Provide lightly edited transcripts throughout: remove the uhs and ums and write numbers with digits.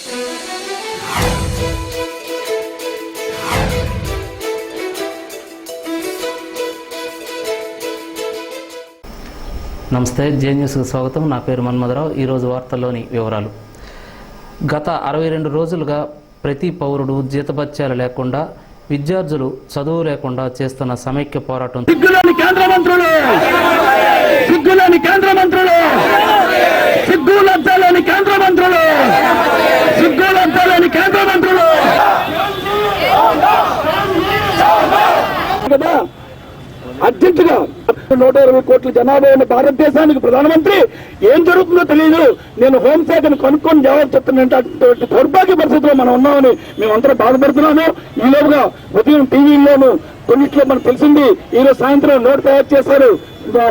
నమస్తే, జే న్యూస్కి స్వాగతం. నా పేరు మన్మధరావు. ఈరోజు వార్తల్లోని వివరాలు. గత 62 రోజులుగా ప్రతి పౌరుడు జీతభత్యాలు లేకుండా, విద్యార్థులు చదువు లేకుండా చేస్తున్న సమైక్య పోరాటం కేంద్ర మంత్రులు అర్జెంటుగా 120 కోట్ల జనాభా ఉన్న భారతదేశానికి ప్రధానమంత్రి ఏం జరుగుతుందో తెలియదు. నేను హోంశాఖను కనుక్కొని జవాబు చెప్తున్నటువంటి దౌర్భాగ్య పరిస్థితిలో మనం ఉన్నామని మేమందరం బాధపడుతున్నాము. ఈలోపుగా ఉదయం టీవీలోను కొన్నిట్లో మనకు తెలిసింది, ఈరోజు సాయంత్రం నోటు తయారు చేశారు,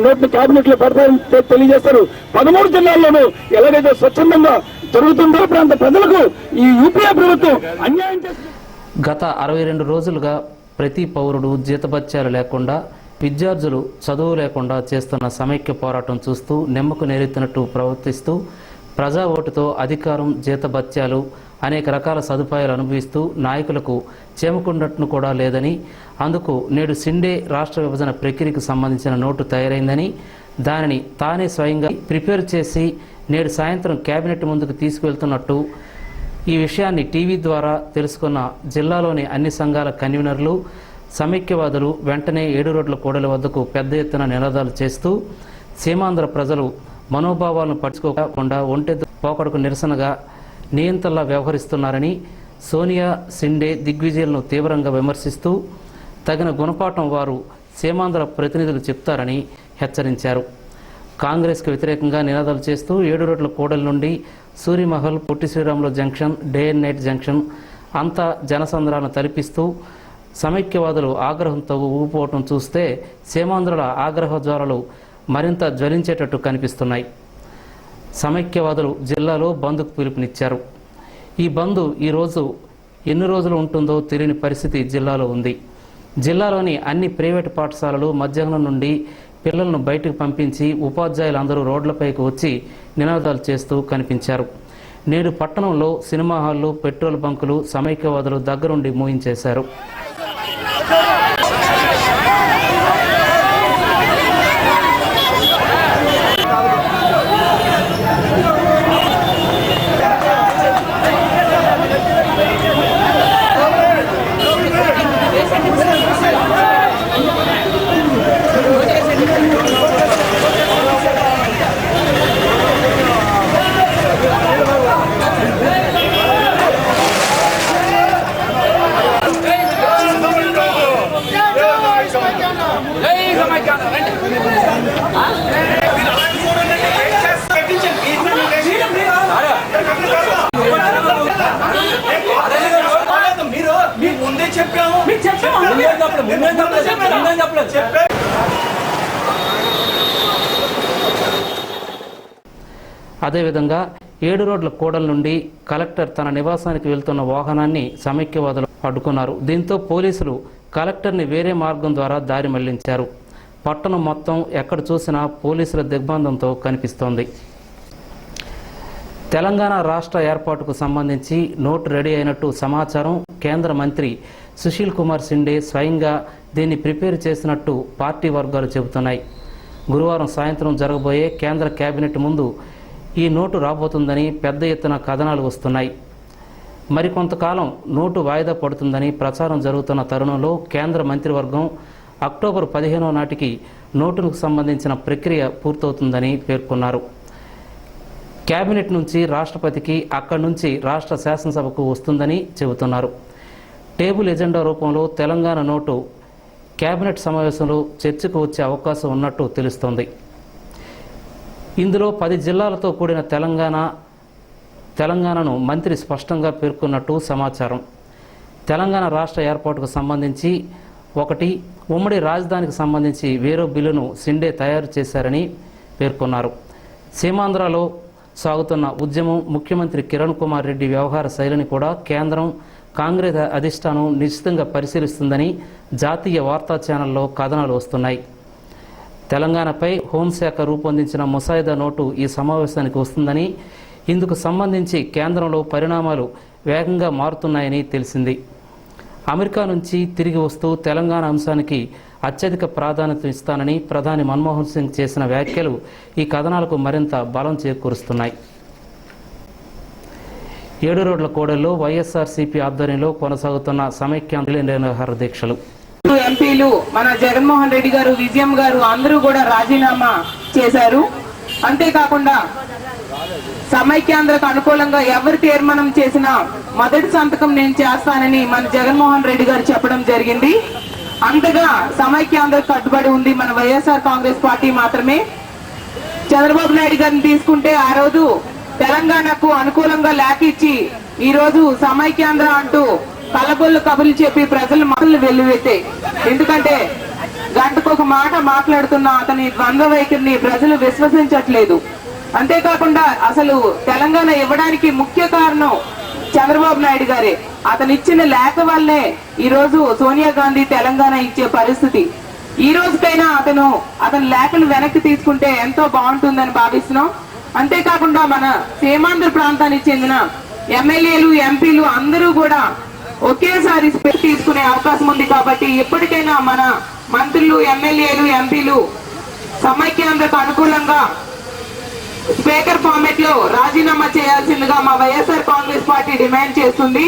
నోటుని కేబినెట్ లో పెడతారని తెలియజేస్తారు. 13 జిల్లాల్లోనూ ఎలాగైతే స్వచ్ఛందంగా జరుగుతుందో ప్రాంత ప్రజలకు ఈ యూపీఏ ప్రభుత్వం అన్యాయం చేస్తుంది. గత 62 రోజులుగా ప్రతి పౌరుడు జీతభత్యాలు లేకుండా, విద్యార్థులు చదువు లేకుండా చేస్తున్న సమైక్య పోరాటం చూస్తూ నెమ్మకు నేరెత్తినట్టు ప్రవర్తిస్తూ, ప్రజా ఓటుతో అధికారం, జీతభత్యాలు, అనేక రకాల సదుపాయాలు అనుభవిస్తూ నాయకులకు చేమకుండట్ను కూడా లేదని, అందుకు నేడు సిండే రాష్ట్ర విభజన ప్రక్రియకు సంబంధించిన నోటు తయారైందని, దానిని తానే స్వయంగా ప్రిపేర్ చేసి నేడు సాయంత్రం కేబినెట్ ముందుకు తీసుకువెళ్తున్నట్టు ఈ విషయాన్ని టీవీ ద్వారా తెలుసుకున్న జిల్లాలోని అన్ని సంఘాల కన్వీనర్లు, సమైక్యవాదులు వెంటనే 7 రోడ్ల కూడలి వద్దకు పెద్ద ఎత్తున నినాదాలు చేస్తూ సీమాంధ్ర ప్రజలు మనోభావాలను పట్టించుకోకుండా ఒంటెద్దు పోకడకు నిరసనగా నియంతలా వ్యవహరిస్తున్నారని, సోనియా, సిండే దిగ్విజయాలను తీవ్రంగా విమర్శిస్తూ తగిన గుణపాఠం వారు సీమాంధ్ర ప్రతినిధులు చెప్తారని హెచ్చరించారు. కాంగ్రెస్కు వ్యతిరేకంగా నినాదాలు చేస్తూ 7 రోడ్ల కూడలి నుండి Surimahal, Potti Sriramulu junction, day and night junction అంతా జనసంద్రాలను తలపిస్తూ సమైక్యవాదులు ఆగ్రహంతో ఊగిపోవటం చూస్తే సీమాంధ్రుల ఆగ్రహ జ్వాలలు మరింత జ్వలించేటట్టు కనిపిస్తున్నాయి. సమైక్యవాదులు జిల్లాలో బంద్కు పిలుపునిచ్చారు. ఈ బంద్ ఈరోజు ఎన్ని రోజులు ఉంటుందో తెలియని పరిస్థితి జిల్లాలో ఉంది. జిల్లాలోని అన్ని ప్రైవేటు పాఠశాలలు మధ్యాహ్నం నుండి పిల్లలను బయటకు పంపించి ఉపాధ్యాయులందరూ రోడ్లపైకి వచ్చి నినాదాలు చేస్తూ కనిపించారు. నేడు పట్టణంలో సినిమా హాళ్లు, పెట్రోల్ బంకులు సమైక్యవాదులు దగ్గరుండి మూయించేశారు. అదేవిధంగా 7 రోడ్ల కూడలి నుండి కలెక్టర్ తన నివాసానికి వెళ్తున్న వాహనాన్ని సమైక్యవాదులు అడ్డుకున్నారు. దీంతో పోలీసులు కలెక్టర్ని వేరే మార్గం ద్వారా దారి మళ్లించారు. పట్టణం మొత్తం ఎక్కడ చూసినా పోలీసుల దిగ్బంధంతో కనిపిస్తోంది. తెలంగాణ రాష్ట్ర ఏర్పాటుకు సంబంధించి నోటు రెడీ అయినట్టు సమాచారం. కేంద్ర మంత్రి సుశీల్ కుమార్ సిండే స్వయంగా దీన్ని ప్రిపేర్ చేసినట్టు పార్టీ వర్గాలు చెబుతున్నాయి. గురువారం సాయంత్రం జరగబోయే కేంద్ర కేబినెట్ ముందు ఈ నోటు రాబోతుందని పెద్ద ఎత్తున కథనాలు వస్తున్నాయి. మరికొంతకాలం నోటు వాయిదా పడుతుందని ప్రచారం జరుగుతున్న తరుణంలో కేంద్ర మంత్రివర్గం అక్టోబర్ 15వ నాటికి నోటుకు సంబంధించిన ప్రక్రియ పూర్తవుతుందని పేర్కొన్నారు. కేబినెట్ నుంచి రాష్ట్రపతికి, అక్కడి నుంచి రాష్ట్ర శాసనసభకు వస్తుందని చెబుతున్నారు. టేబుల్ ఎజెండా రూపంలో తెలంగాణ నోటు కేబినెట్ సమావేశంలో చర్చకు వచ్చే అవకాశం ఉన్నట్టు తెలుస్తోంది. ఇందులో 10 జిల్లాలతో కూడిన తెలంగాణను మంత్రి స్పష్టంగా పేర్కొన్నట్టు సమాచారం. తెలంగాణ రాష్ట్ర ఏర్పాటుకు సంబంధించి 1 ఉమ్మడి రాజధానికి సంబంధించి వేరే బిల్లును సిండే తయారు చేశారని పేర్కొన్నారు. సీమాంధ్రలో సాగుతున్న ఉద్యమం, ముఖ్యమంత్రి కిరణ్ కుమార్ రెడ్డి వ్యవహార శైలిని కూడా కేంద్రం, కాంగ్రెస్ అధిష్టానం నిశ్చితంగా పరిశీలిస్తుందని జాతీయ వార్తా ఛానల్లో కథనాలు వస్తున్నాయి. తెలంగాణపై హోంశాఖ రూపొందించిన ముసాయిదా నోటు ఈ సమావేశానికి వస్తుందని, ఇందుకు సంబంధించి కేంద్రంలో పరిణామాలు వేగంగా మారుతున్నాయని తెలిసింది. అమెరికా నుంచి తిరిగి వస్తూ తెలంగాణ అంశానికి అత్యధిక ప్రాధాన్యత ఇస్తానని ప్రధాని మన్మోహన్ సింగ్ చేసిన వ్యాఖ్యలు ఈ కథనాలకు మరింత బలం చేకూరుస్తున్నాయి. 7 రోడ్ల కూడల్లో వైఎస్ఆర్సీపీ ఆధ్వర్యంలో కొనసాగుతున్న సమైక్యాంధ్ర నిరాహార దీక్షలు. ఎంపీలు మన జగన్మోహన్ రెడ్డి గారు, విజయం గారు అందరూ కూడా రాజీనామా చేశారు. అంతేకాకుండా సమైక్యాంధ్రకు అనుకూలంగా ఎవరు తీర్మానం చేసినా మొదటి సంతకం నేను చేస్తానని మన జగన్మోహన్ రెడ్డి గారు చెప్పడం జరిగింది. అంతగా సమైక్యాంధ్రకు కట్టుబడి ఉంది మన వైఎస్ఆర్ కాంగ్రెస్ పార్టీ మాత్రమే. చంద్రబాబు నాయుడు గారిని తీసుకుంటే ఆ రోజు తెలంగాణకు అనుకూలంగా లేఖ ఇచ్చి ఈ రోజు సమైక్యాంధ్ర అంటూ కలబొల్లు కబుర్లు చెప్పి ప్రజలు మాటలు వెల్లువెత్తాయి. ఎందుకంటే గంటకు ఒక మాట మాట్లాడుతున్న అతని ద్వంద్వ వైఖరిని ప్రజలు విశ్వసించట్లేదు. అంతేకాకుండా అసలు తెలంగాణ ఇవ్వడానికి ముఖ్య కారణం చంద్రబాబు నాయుడు గారే. అతను ఇచ్చిన లేఖ వల్లే ఈ రోజు సోనియా గాంధీ తెలంగాణ ఇచ్చే పరిస్థితి. ఈ రోజుకైనా అతను లేఖను వెనక్కి తీసుకుంటే ఎంతో బాగుంటుందని భావిస్తున్నాం. అంతేకాకుండా మన సీమాంధ్ర ప్రాంతానికి చెందిన ఎమ్మెల్యేలు, ఎంపీలు అందరూ కూడా ఒకేసారి తీసుకునే అవకాశం ఉంది. కాబట్టి ఎప్పటికైనా మన మంత్రులు, ఎమ్మెల్యేలు, ఎంపీలు సమైక్యాంధ్రకు అనుకూలంగా స్పీకర్ ఫార్మేట్ లో రాజీనామా చేయాల్సిందిగా మా వైఎస్ఆర్ కాంగ్రెస్ పార్టీ డిమాండ్ చేస్తుంది.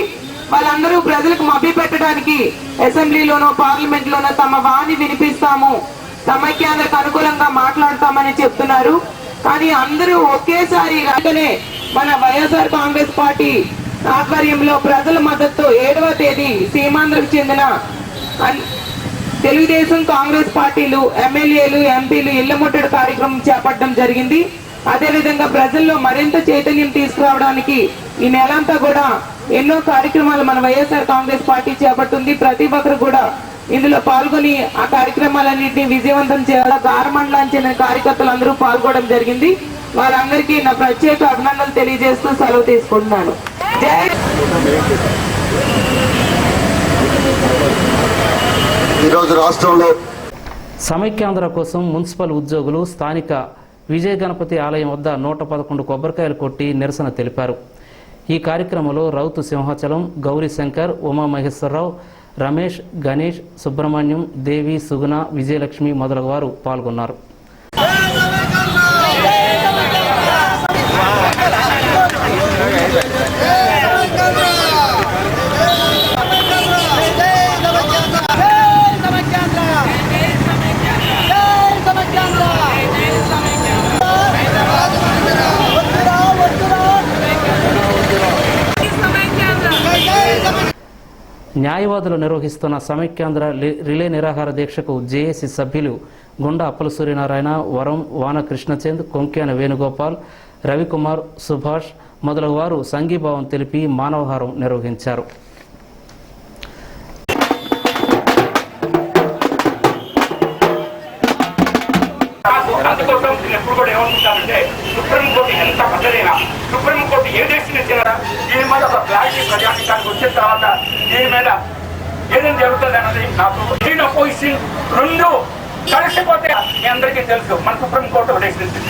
వాళ్ళందరూ ప్రజలకు మభ్య పెట్టడానికి అసెంబ్లీలోనో పార్లమెంట్ లోనో తమ వాణి వినిపిస్తాము, సమైక్యాంధ్రకు అనుకూలంగా మాట్లాడతామని చెప్తున్నారు. కానీ అందరూ ఒకేసారి రాగానే మన వైఎస్ఆర్ కాంగ్రెస్ పార్టీ ఆధ్వర్యంలో ప్రజల మద్దతుతో 7వ తేదీ సీమాంధ్రకు చెందిన తెలుగుదేశం, కాంగ్రెస్ పార్టీలు, ఎమ్మెల్యేలు, ఎంపీలు ఇళ్ల ముట్టడి కార్యక్రమం చేపట్టడం జరిగింది. అదేవిధంగా ప్రజల్లో మరింత చైతన్యం తీసుకురావడానికి ఈ నెలంతా కూడా ఎన్నో కార్యక్రమాలు మన వైఎస్ఆర్ కాంగ్రెస్ పార్టీ చేపడుతుంది. ప్రతి ఒక్కరు కూడా ఇందులో పాల్గొని ఆ కార్యక్రమాలన్నింటినీ విజయవంతం చేయాలి. గారమండలానికి చెందిన కార్యకర్తలు అందరూ పాల్గొనడం జరిగింది. వాళ్ళందరికీ నా ప్రత్యేక అభినందనలు తెలియజేస్తూ సెలవు తీసుకుంటున్నాను. ఈరోజు రాష్ట్రంలో సమైక్యాంధ్ర కోసం మున్సిపల్ ఉద్యోగులు స్థానిక విజయ గణపతి ఆలయం వద్ద 111 కొబ్బరికాయలు కొట్టి నిరసన తెలిపారు. ఈ కార్యక్రమంలో రౌతు సింహాచలం, గౌరీ శంకర్, ఉమామహేశ్వరరావు, రమేష్, గణేష్, సుబ్రహ్మణ్యం, దేవి, సుగుణ, విజయలక్ష్మి మొదలగు వారు పాల్గొన్నారు. న్యాయవాదులు నిర్వహిస్తున్న సమైక్యాంధ్ర రిలే నిరాహార దీక్షకు జేఏసీ సభ్యులు గుండా అప్పల సూర్యనారాయణ, వరం, వాన కృష్ణచంద్, కొంక్యాన వేణుగోపాల్, రవికుమార్, సుభాష్ మొదలగు వారు సంఘీభావం తెలిపి మానవహారం నిర్వహించారు. సుప్రీంకోర్టు ఎంత పెద్దదైనా సుప్రీంకోర్టు ఏ దేశం దీని మీద ఒక క్లారిటీ ప్రజానికానికి వచ్చిన తర్వాత దీని మీద ఏదైనా జరుగుతుంది అన్నది నాకు పొజిషన్ రెండు కలిసిపోతే మీ అందరికీ తెలుసు. మన సుప్రీంకోర్టు డెసిషన్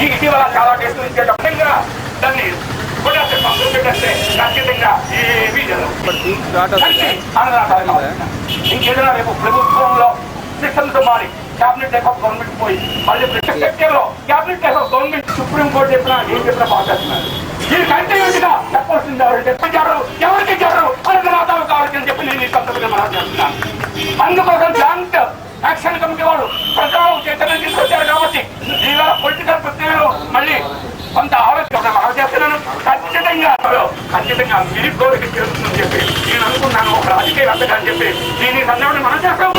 ఇటీవల చాలా కేసులు ఇచ్చేటప్పుడు దాన్ని కూడా పంపిణీ పెట్టేస్తే ఖచ్చితంగా ఏమీ ఇంకేదైనా రేపు ప్రభుత్వంలో సిస్టమ్తో మారి క్యాబినెట్ టైప్ ఆఫ్ గవర్నమెంట్ పోయి మళ్ళీ cabinet type of government supreme court చెప్పినా ఏం చెప్పినా పాల్చేస్తున్నారు. ఇది కంటిన్యూటీగా చెప్పాల్సింది ఎవరికి చెప్పరు అనుకున్నాతాలు కావాలని చెప్పి నేను ఈ సందర్భంగా మాట్లాడుతున్నాను. అందుకోసం జాయింట్ యాక్షన్ కమిటీ వాళ్ళు ప్రజలు చైతన్యం తీసుకొచ్చారు కాబట్టి ఈవేళ పొలిటికల్ ప్రక్రియలో మళ్ళీ కొంత ఆలోచన చేస్తున్నాను. ఖచ్చితంగా మీ కోరిక చేస్తుందని చెప్పి నేను అనుకున్నాను. ఒక రాజకీయవేత్తగా అని చెప్పి నేను ఈ సందర్భంగా మనం చేస్తాం.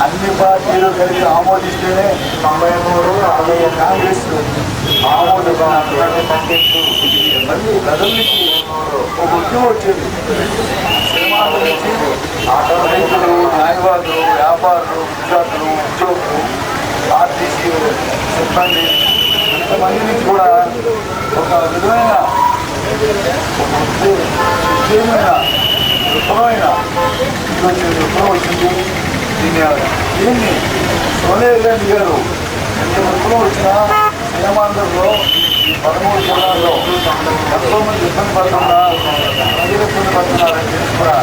అన్ని పార్టీలు కలిసి ఆమోదిస్తేనే 93 కాంగ్రెస్ ఆమోదాన్ని పంపిస్తూ మళ్ళీ ప్రజల నుంచి ఒక ఉద్యమం వచ్చింది. సినిమాల నుంచి రైతులు, న్యాయవాదులు, వ్యాపారులు, విద్యార్థులు, ఉద్యోగులు, ఆర్టీసీ సిబ్బంది ఇంతమంది నుంచి కూడా ఒక విధమైన విప్లవం వచ్చింది. దీన్ని సోనియా గాంధీ గారు ఎంత విప్లవం వచ్చినా సీమాంధ్రలో ఈ 13 జిల్లాల్లో ఎంతోమంది ఇబ్బంది పడుతున్నా ప్రజలు ఇబ్బంది పడుతున్నారని చెప్పి కూడా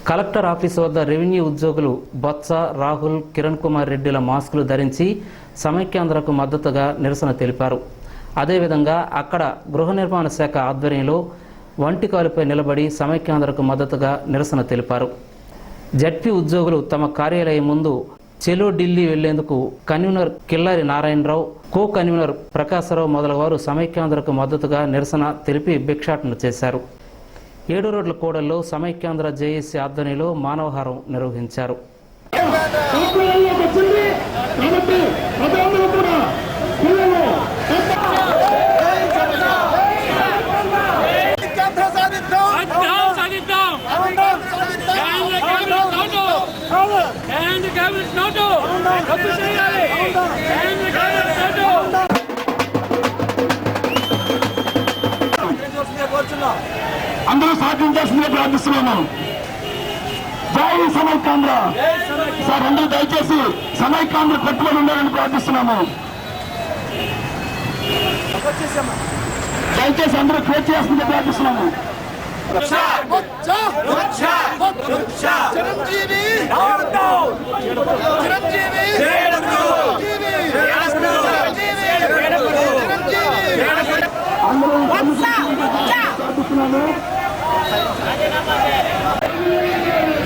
కలెక్టర్ ఆఫీస్ వద్ద రెవెన్యూ ఉద్యోగులు బొత్స, రాహుల్, కిరణ్ కుమార్ రెడ్డిల మాస్కులు ధరించి సమైక్యాంధ్రకు మద్దతుగా నిరసన తెలిపారు. అదేవిధంగా అక్కడ గృహ నిర్మాణ శాఖ ఆధ్వర్యంలో వంటికాలుపై నిలబడి సమైక్యాంధ్రకు మద్దతుగా నిరసన తెలిపారు. జడ్పీ ఉద్యోగులు తమ కార్యాలయం ముందు చెలో ఢిల్లీ వెళ్లేందుకు convener Killari Narayanarao, co convener Prakasarao మొదలగువారు సమైక్యాంధ్రకు మద్దతుగా నిరసన తెలిపి భిక్షాటన చేశారు. 7 రోడ్ల కూడల్లో సమైక్యాంధ్ర జేఏసీ ఆధ్వర్యంలో మానవహారం నిర్వహించారు. అందరూ సాధించాల్సిందే ప్రార్థిస్తున్నాను. జై సమైక్యాంధ్ర. సార్ అందరూ దయచేసి సమైక్యాంధ్ర కట్టుబడి ఉండాలని ప్రార్థిస్తున్నాము. దయచేసి అందరూ క్రియేట్ చేయాల్సిందే ప్రార్థిస్తున్నాము.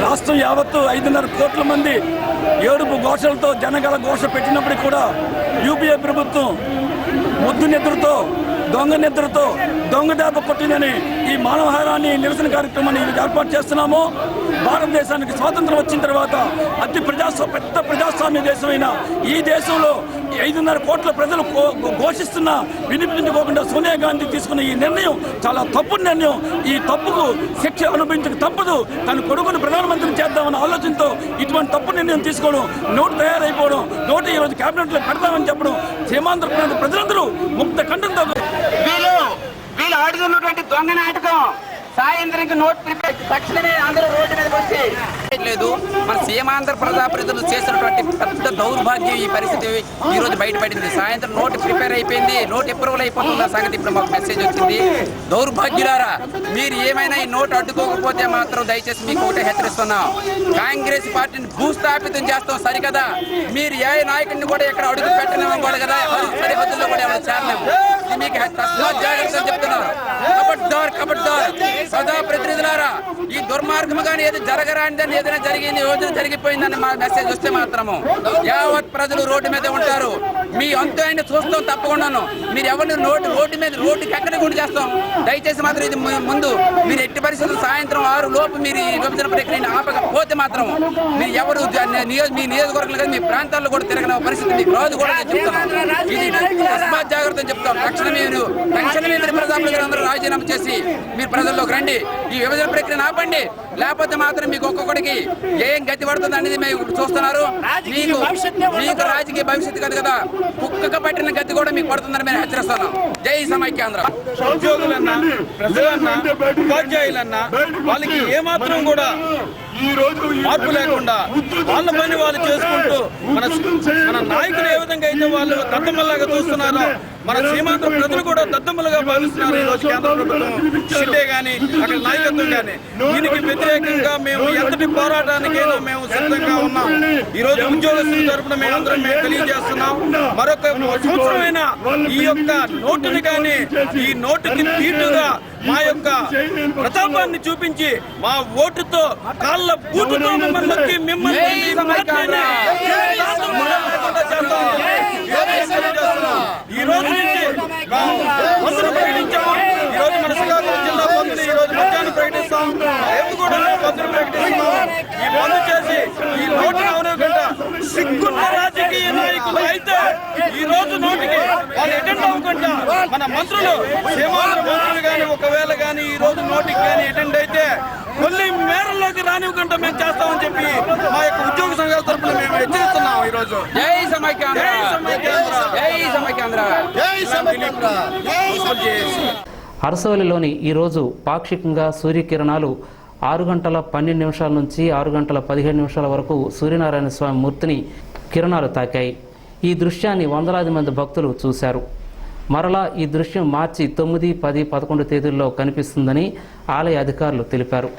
రాష్ట్రం యావత్తు 5.5 కోట్ల మంది ఏడుపు ఘోషలతో జనగల ఘోష పెట్టినప్పటికీ కూడా యూపీఏ ప్రభుత్వం ముద్దు నిద్రతో, దొంగ నిద్రతో, దొంగ దెబ్బ కొట్టినని ఈ మానవహారాన్ని, నిరసన కార్యక్రమాన్ని ఏర్పాటు చేస్తున్నాము. భారతదేశానికి స్వాతంత్రం వచ్చిన తర్వాత పెద్ద ప్రజాస్వామ్య దేశమైన ఈ దేశంలో 5.5 కోట్ల ప్రజలు ఘోషిస్తున్నా వినిపించుకోకుండా సోనియా గాంధీ తీసుకున్న ఈ నిర్ణయం చాలా తప్పుడు నిర్ణయం. ఈ తప్పుకు శిక్ష అనుభవించక తప్పదు. తన కొడుకును ప్రధానమంత్రిని చేద్దామన్న ఆలోచనతో ఇటువంటి తప్పు నిర్ణయం తీసుకోవడం, నోటు తయారైపోవడం, నోటు ఈరోజు కేబినెట్ లో పెడతామని చెప్పడం, సీమాంధ్ర ప్రాంత ప్రజలందరూ ముక్త ఖండంతో వీళ్ళు ఆడుతున్నటువంటి దొంగ నాటకం సాయంత్రానికి నోట్ ప్రిపేర్ తక్షణమే అందరూ రోడ్డు మీదకి వచ్చి లేదు. మన సీమాంధ్ర ప్రజలు చేసినటువంటి పెద్ద దౌర్భాగ్యం ఈ పరిస్థితి ఈ రోజు బయటపడింది. సాయంత్రం నోట్ ప్రిపేర్ అయిపోయింది, నోట్ అప్రూవల్ అయిపోతున్న సంగతి ఇప్పుడు మాకు మెసేజ్ వచ్చింది. దౌర్భాగ్యులారా, మీరు ఏమైనా ఈ నోటు అడ్డుకోకపోతే మాత్రం దయచేసి మీకు ఒకటే హెచ్చరిస్తున్నాం. కాంగ్రెస్ పార్టీని భూస్థాపితం చేస్తాం సరికదా. మీరు ఏ నాయకుడిని కూడా ఇక్కడ అడుగు పెట్టలేము కూడా కదా, సరిహద్దుల్లో కూడా ఎవరు చేరలేము. మీకు జాగ్రత్తలు చెప్తున్నారు. కబడ్దార్ సదా ప్రతినిధులారా, ఈ దుర్మార్గం కానీ ఏది జరగరానిదని ఏదైనా జరిగింది, యోజన జరిగిపోయిందని మా మెసేజ్ వస్తే మాత్రము యావత్ ప్రజలు రోడ్డు మీద ఉంటారు. మీ అంతు అయినా చూస్తాం తప్పకుండాను. మీరు ఎవరిని రోడ్డుకి ఎక్కడ కూడా చేస్తాం. దయచేసి మాత్రం ఇది ముందు మీరు ఎట్టి పరిస్థితులు సాయంత్రం 6 లోపు మీరు ఈ విభజన ప్రక్రియను ఆపకపోతే మాత్రం మీరు ఎవరు మీ నియోజకవర్గాలు కానీ మీ ప్రాంతాల్లో కూడా తిరగని పరిస్థితి మీకు రాదు కూడా చెప్తాం. ఇది జాగ్రత్త చెప్తాం. తక్షణమే మీరు ప్రజాప్రతినిధులందరూ రాజీనామా చేసి మీరు ప్రజల్లోకి రండి. ఈ విభజన ప్రక్రియను ఆపండి. లేకపోతే మాత్రం మీకు ఒక్కొక్కడికి ఏం గతి పడుతుంది అనేది మేము చూస్తున్నారు. మీకు రాజకీయ భవిష్యత్తు కాదు కదా, కుక్కకు పట్టిన గతి కూడా మీకు పడుతుందని మేము హెచ్చరిస్తున్నాం. జై సమైక్యాంధ్ర. ఉద్యోగులన్నా, ప్రజలన్నా, ఉపాధ్యాయులన్నా వాళ్ళకి ఏమాత్రం కూడా మార్పు లేకుండా వాళ్ళ పని వాళ్ళు చేసుకుంటూ మన నాయకులు ఏ విధంగా అయితే వాళ్ళు దద్దమ్మలాగా చూస్తున్నారో మన సీమాంధ్ర ప్రజలు కూడా దద్దమ్మలుగా భావిస్తున్నారు. ఈ రోజు కేంద్ర ప్రభుత్వం షిండే గాని అక్కడ నాయకత్వం గాని దీనికి వ్యతిరేకంగా మేము ఎంతటి పోరాటానికైనా మేము సిద్ధంగా ఉన్నాం. ఈ రోజు ఉద్యోగస్తుల తరఫున మేమందరం తెలియజేస్తున్నాం. మరొక సంవత్సరమైన ఈ యొక్క నోటుని కానీ ఈ నోటుకి తీటుగా మా యొక్క ప్రతాపాన్ని చూపించి మా ఓటుతో కాళ్ళ బూటుతో మిమ్మల్ని ఈ రోజు నుంచి బంద్ను ప్రకటించాము. ఈ రోజు మన శ్రీకాకుళం జిల్లా బంద్ని ఈ రోజు మధ్యాహ్నం ప్రకటిస్తాం. రేపు కూడా బంద్ను ప్రకటిస్తాం. ఈ బంద్ చేసి ఈ నోటును అవనివ్వకుండా సిగ్గున్న రాజకీయ నాయకులు అయితే ఈ రోజు నోటికి వాళ్ళు అటెండ్ అవ్వకుండా మన మంత్రులు సీమాంధ్ర మంత్రులు కానీ ఒకవేళ కానీ ఈ రోజు నోటికి కానీ అటెండ్ అయితే కొన్ని మేరల్లోకి రానివ్వకుండా మేము చేస్తామని చెప్పి మా యొక్క ఉద్యోగ సంఘాల తరఫున మేము హెచ్చరిస్తున్నాం. ఈ రోజు జై సమైక్యాంధ్ర, జై సమైక్యాంధ్ర, జై సమైక్యాంధ్ర. అరసవల్లిలోని ఈరోజు పాక్షికంగా సూర్యకిరణాలు 6:12 నుంచి 6:15 వరకు సూర్యనారాయణ స్వామి మూర్తిని కిరణాలు తాకాయి. ఈ దృశ్యాన్ని వందలాది మంది భక్తులు చూశారు. మరలా ఈ దృశ్యం మార్చి 9, 10, 11 తేదీల్లో కనిపిస్తుందని ఆలయ అధికారులు తెలిపారు.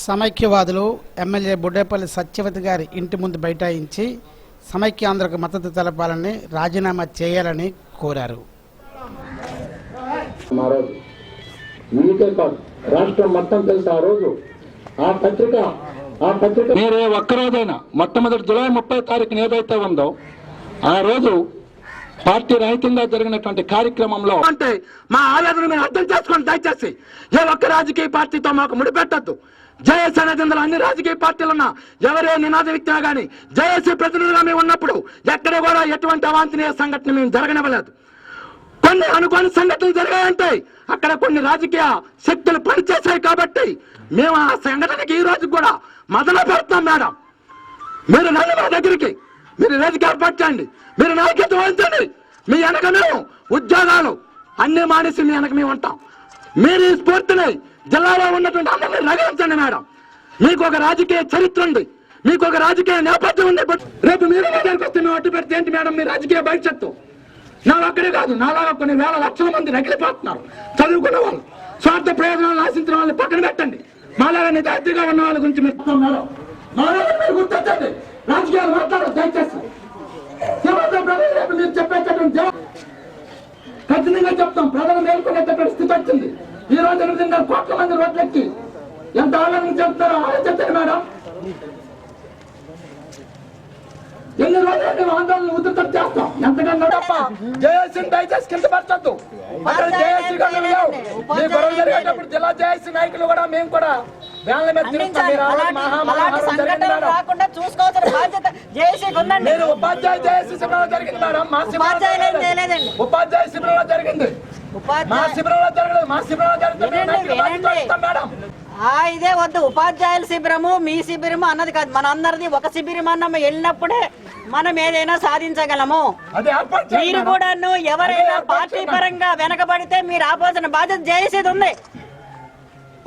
సమైక్యవాదులు ఎమ్మెల్యే బుడ్డేపల్లి సత్యవతి గారి ఇంటి ముందు బైఠాయించి సమైక్యాంధ్రకు మద్దతు తెలపాలని, రాజీనామా చేయాలని కోరారు. మీకే కాదు రాష్ట్రం మొత్తం తెలుసు. ఆ రోజు ఆ పత్రిక మీరే ఒక్కరోజైనా మొట్టమొదటి జూలై 30 తారీఖున ఏదైతే ఉందో ఆ రోజు పార్టీ రహితంగా జరిగినటువంటి కార్యక్రమంలో అంటే మా ఆవేదన మీరు అర్థం చేసుకోండి. దయచేసి ఏ ఒక్క రాజకీయ పార్టీతో మాకు ముడిపెట్టద్దు. జేఏసీ అనేది ఇందులో అన్ని రాజకీయ పార్టీలున్నా ఎవరే నినాద వ్యక్తిగా కానీ జేఏసీ ప్రతినిధులుగా మేము ఉన్నప్పుడు ఎక్కడ కూడా ఎటువంటి అవాంఛనీయ సంఘటన మేము జరగనివ్వలేదు. కొన్ని అనుకోని సంఘటనలు జరిగాయంటే అక్కడ కొన్ని రాజకీయ శక్తులు పనిచేశాయి కాబట్టి మేము ఆ సంఘటనకి ఈ రోజు కూడా మొదలు పెడతాం. మేడం మీరు నన్ను మా దగ్గరికి మీరు వేదిక ఏర్పాటు చేయండి, మీరు నాయకత్వం వహించండి. మీ వెనక మేము ఉద్యోగాలు అన్ని మానేసి మీ వెనక మేము ఉంటాం. మీరు ఈ స్ఫూర్తిని జిల్లాలో ఉన్నటువంటి అందరినీ రగిలించండి. మేడం మీకు ఒక రాజకీయ చరిత్ర ఉంది, మీకు ఒక రాజకీయ నేపథ్యం ఉంది. రేపు మీరు దగ్గరికి వస్తే మేము అడ్డు పెడితే ఏంటి మేడం మీ రాజకీయ భవిష్యత్తు? నా ఒక్కడే కాదు, నాలాగా కొన్ని వేల లక్షల మంది రగిలిపోతున్నారు. చదువుకున్న వాళ్ళు స్వార్థ ప్రయోజనాలు ఆశించిన వాళ్ళని పక్కన పెట్టండి. మాలాగా నిజాయితీగా ఉన్న వాళ్ళ గురించి మీరు గుర్తించండి. రాజకీయాలు మాట్లాడదు దయచేసి. రేపు మీరు చెప్పేటటువంటి ఖచ్చితంగా చెప్తాం. ప్రజలు మేల్కొనేటటువంటి స్థితి వచ్చింది. ఈ రోజు 8.5 కోట్ల మంది రోడ్లెక్కి ఎంత ఆనందం చెప్తారో ఆలోచించండి మేడం. ఎన్ని రోజులు మేము ఆందోళన ఉధృతం చేస్తాం. ఎంతకన్నా తప్ప జేఏసీని దయచేసి కింద పరచొద్దు. అక్కడ జేఏసీ మీ గొడవ జరిగేటప్పుడు జిల్లా జేఏసీ నాయకులు కూడా మేము కూడా వేళ్ల మీద తిరుగుతాం. మీరు ఉపాధ్యాయ జేఏసీ శిబిరంలో జరిగింది మేడం. మా శిబిరంలో ఉపాధ్యాయ శిబిరంలో జరిగింది. మా శిబిరంలో జరగలేదు. మా శిబిరంలో జరుగుతుంది మేడం. ఇదే వద్దు. ఉపాధ్యాయుల శిబిరము మీ శిబిరము అన్నది కాదు, మన అందరిది ఒక శిబిరం అన్న వెళ్ళినప్పుడే మనం ఏదైనా సాధించగలము. మీరు కూడా ఎవరైనా పార్టీ పరంగా వెనకబడితే మీరు ఆపోసిన బాధ్యత జేఏసీది ఉంది.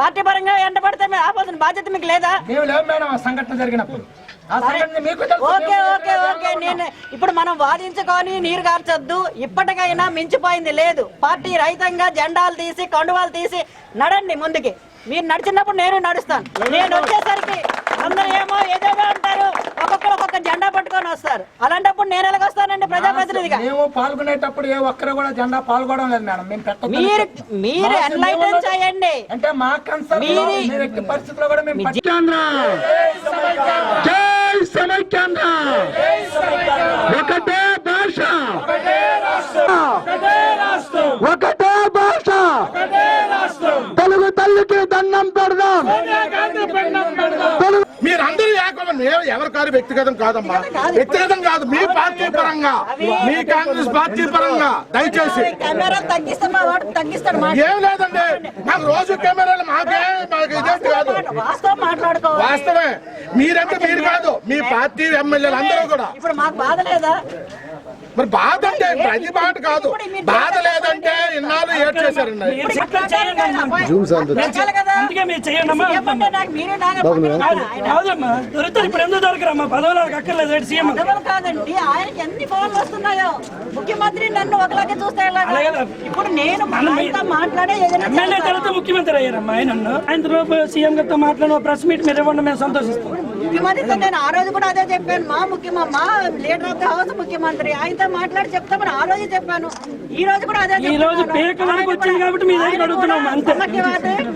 పార్టీ పరంగా వెంటబడితే మీరు ఆపోసిన బాధ్యత మీకు లేదా? సంఘటన జరిగినప్పుడు ఓకే ఓకే ఓకే నేను ఇప్పుడు మనం వాదించుకొని నీరు కార్చొద్దు. ఇప్పటికైనా మించిపోయింది లేదు. పార్టీ రహితంగా జెండాలు తీసి కండువాలు తీసి నడండి ముందుకి. మీరు నడిచినప్పుడు నేను నడుస్తాను. నేను వచ్చేసరికి అందరూ ఏమో ఏదేదో అంటారు, ఒక్కొక్కరు ఒక్కొక్క జెండా పట్టుకొని వస్తారు. అలాంటప్పుడు నేను ఎలాగొస్తానండి ప్రజాప్రతినిధిగా? మేము పాల్గొనేటప్పుడు ఏ ఒక్కరు కూడా జెండా పాల్గొనడం లేదు మేడం. మీరు ఎన్లైటన్ చేయండి. అంటే మా కన్సర్న్ పరిస్థితిలో కూడా మేము ఒకటే భాష, ఒకటే భాష, తెలుగు తల్లికి దండం పెడదాం. ఎవరికారు వ్యక్తిగతం కాదమ్మా, వ్యక్తిగతం కాదు, మీ పార్టీ పరంగా, మీ కాంగ్రెస్ పార్టీ పరంగా దయచేసి ఏం లేదండి. మాకు రోజు కెమెరాలు మాకు ఇదే కాదు, వాస్తవమే. మీరంటే మీరు కాదు, మీ పార్టీ ఎమ్మెల్యేలు అందరూ కూడా. ఇప్పుడు మాకు బాధ లేదా? మరి బాధ అంటే ప్రతి మాట కాదు, బాధ లేదంటే ఇన్నాళ్ళు ఏడ్ చేశారండి. ఇప్పుడు ఎందుకు దొరకరమ్మా పదవులకు అక్కర్లేదు సీఎం కాదండి. ఆయనకి ఎన్ని ఫోన్లు వస్తున్నాయో, ముఖ్యమంత్రి నన్ను ఒకలాగే చూస్తే ఇప్పుడు నేను మాట్లాడే ఎమ్మెల్యే తర్వాత ముఖ్యమంత్రి అయ్యారమ్మా. ఆయన సీఎం గారితో మాట్లాడిన ప్రెస్ మీట్ మీరు ఇవ్వండి, మేము సంతోషిస్తాం. ముఖ్యమంత్రితో నేను ఆ రోజు కూడా అదే చెప్పాను. మా లీడర్ ఆఫ్ ద హౌస్ ముఖ్యమంత్రి, ఆయనతో మాట్లాడి చెప్తామని ఆ రోజు చెప్పాను. ఈ రోజు కూడా అదే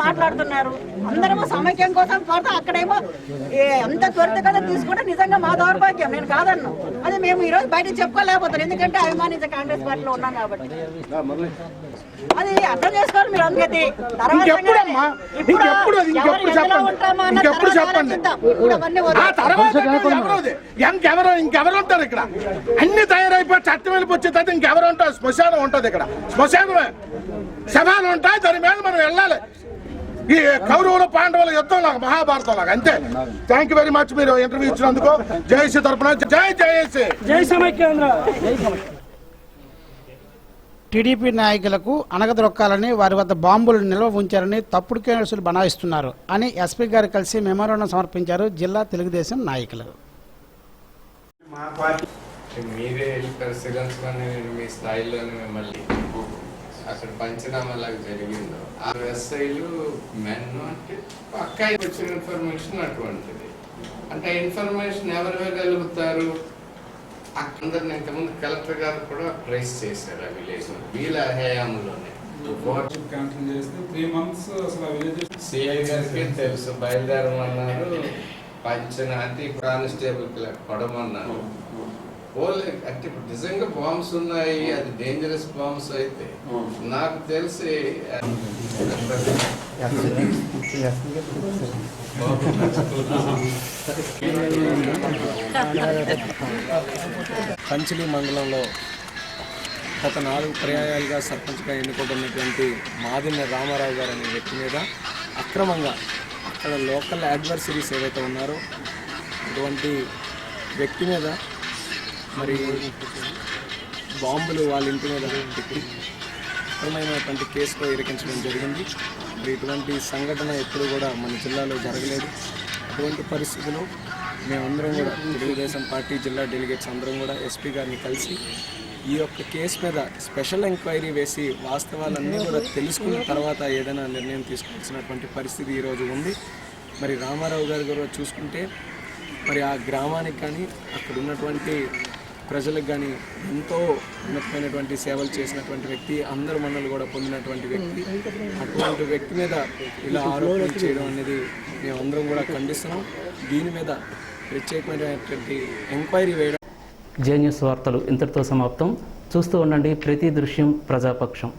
మాట్లాడుతున్నారు. అందరము సమైక్యం కోసం కోరుతా, అక్కడేమో ఎంత త్వరితగతిన తీసుకుంటే నిజంగా మా దౌర్భాగ్యం, నేను కాదన్ను. అది మేము ఈ రోజు బయటకు చెప్పుకోలేకపోతాం, ఎందుకంటే అభిమానించే కాంగ్రెస్ పార్టీలో ఉన్నాం కాబట్టి. అది అర్థం చేసుకోవాలి మీరు. అందుకని ఇంకెవరు ఉంటారు ఇక్కడ? అన్ని తయారైపోయి చట్టం వెళ్ళిపోచ్చే తర్వాత ఇంకెవరు ఉంటారు? శ్మశానం ఉంటుంది ఇక్కడ, శ్మశానమే, శవాలు ఉంటాయి, దాని మీద మనం వెళ్ళాలి. ఈ కౌరవుల పాండవుల యుద్ధం లాగా, మహాభారతం లాగా, అంతే. థ్యాంక్ యూ వెరీ మచ్ మీరు ఇంటర్వ్యూ ఇచ్చినందుకు. జయశ్రీ తరఫున జై జయశ్రీ, జై సమైక్యాంధ్ర. టీడీపీ నాయకులకు అణగదొక్కాలని వారి వద్ద బాంబులు నిల్వ ఉంచారని తప్పుడు కేసులు బనాయిస్తున్నారు అని ఎస్పీ గారు కలిసి మెమోరాండం సమర్పించారు జిల్లా తెలుగుదేశం నాయకులు. మీరే వెళ్ళి పరిశీలించుకొని నేను మీ స్థాయిలోనే మిమ్మల్ని అక్కడ పంచనామాలాగా జరిగిందో ఆ ఎస్ఐలు మెన్ అంటే పక్కా వచ్చిన ఇన్ఫర్మేషన్ అటువంటిది. అంటే ఆ ఇన్ఫర్మేషన్ ఎవరు ఇవ్వగలుగుతారు? అందరిని ఇంతకుముందు కలెక్టర్ గారు కూడా ప్రైస్ చేశారు ఆ విలేజ్ వీళ్ళ హయాంలోనే. సిఐ గారికి తెలుసు, బయలుదేరమన్నారు. పంచనాటి కానిస్టేబుల్ పడమన్నారు. అంటే నిజంగా బాంబ్స్ ఉన్నాయి, అది డేంజరస్ బాంబ్స్ అయితే నాకు తెలిసి కంచిలి మండలంలో గత 4 పర్యాయాలుగా సర్పంచ్గా ఎన్నుకోబడినటువంటి మాదిన్న రామారావు గారు అనే వ్యక్తి మీద అక్రమంగా అక్కడ లోకల్ అడ్వర్సరీస్ ఏవైతే ఉన్నారో అటువంటి వ్యక్తి మీద మరి బాంబులు వాళ్ళ ఇంటి మీద పెట్టి అక్రమైనటువంటి కేసులో ఇరికించడం జరిగింది. మరి ఇటువంటి సంఘటన ఎప్పుడు కూడా మన జిల్లాలో జరగలేదు. అటువంటి పరిస్థితుల్లో మేమందరం కూడా తెలుగుదేశం పార్టీ జిల్లా డెలిగేట్స్ అందరం కూడా ఎస్పీ గారిని కలిసి ఈ యొక్క కేసు మీద స్పెషల్ ఎంక్వైరీ వేసి వాస్తవాలన్నీ కూడా తెలుసుకున్న తర్వాత ఏదైనా నిర్ణయం తీసుకోవాల్సినటువంటి పరిస్థితి ఈరోజు ఉంది. మరి రామారావు గారు కూడా చూసుకుంటే మరి ఆ గ్రామానికి కానీ అక్కడ ఉన్నటువంటి ప్రజలకు కానీ ఎంతో ఉన్నతమైనటువంటి సేవలు చేసినటువంటి వ్యక్తి, అందరు మన్నలు కూడా పొందినటువంటి వ్యక్తి. అటువంటి వ్యక్తి మీద ఇలా ఆరోపణలు చేయడం అనేది మేమందరం కూడా ఖండిస్తున్నాం. దీని మీద ప్రత్యేకమైనటువంటి ఎంక్వైరీ వేయడం. జే న్యూస్ వార్తలు ఇంతటితో సమాప్తం. చూస్తూ ఉండండి ప్రతి దృశ్యం ప్రజాపక్షం.